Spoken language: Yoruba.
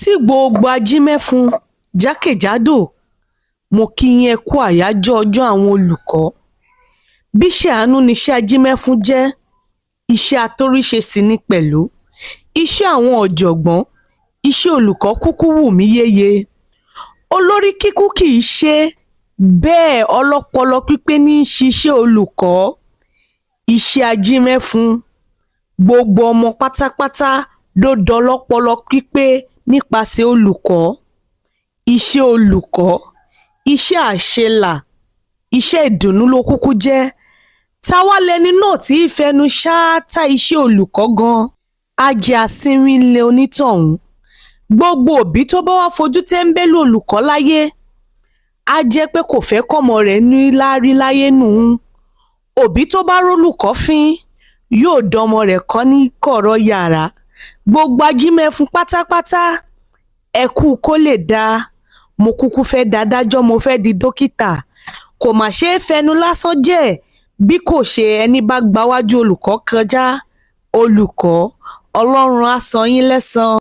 sí gbogbo ajímẹ́fun jákèjádò mo kí yín ẹ kú àyájọ́ ọjọ́ àwọn olùkọ́. Bíṣẹ́ àánú niṣẹ́ ajímẹ́fun jẹ́, iṣẹ́ atóríṣe sì ni pẹ̀lú. Iṣẹ́ àwọn ọ̀jọ̀gbọ́n, iṣẹ́ olùkọ́ kúkú wù mí yéye. Olórí kíkú kì í ṣe bẹ́ẹ̀, ọlọ́pọlọ pípé ní í ṣiṣẹ́ olùkọ́. Iṣẹ́ ajímẹ́fun, gbogbo ọmọ pátápátá ló dọlọ́pọlọ pípé nípasẹ̀ olùkọ́. Iṣẹ́ olùkọ́, iṣẹ́ àṣelà, iṣẹ́ ìdùnnú ló kúkú jẹ́. Táwa lẹni náà tí í fẹnu ṣáátá iṣẹ́ olùkọ́ gan-an, á jẹ́ asínwín ńlẹ̀ onítọ̀hún. Gbogbo òbí tó bá wá fojú tẹ́ńbẹ́lú olùkọ́ láyé, á jẹ́ pé kò fẹ́ kọ́mọ rẹ̀ ní láárí láyé nù. Òbí tó bá rólùkọ́ fín yóò dọmọ rẹ̀ kọ́ ní kọ̀rọ̀ yàrá. Gbogbo ajímẹ́fun pátápátá ẹ kú kó lè dáa. Mo kúkú fẹ́ dádájọ́, mo fẹ́ di dókítà. Kò mà ṣeé fẹnu lásán jẹ́ bí kò ṣe ẹni bá gbawájú olùkọ́ kọjá. Olùkọ́, Ọlọ́run á san yín lẹ́san.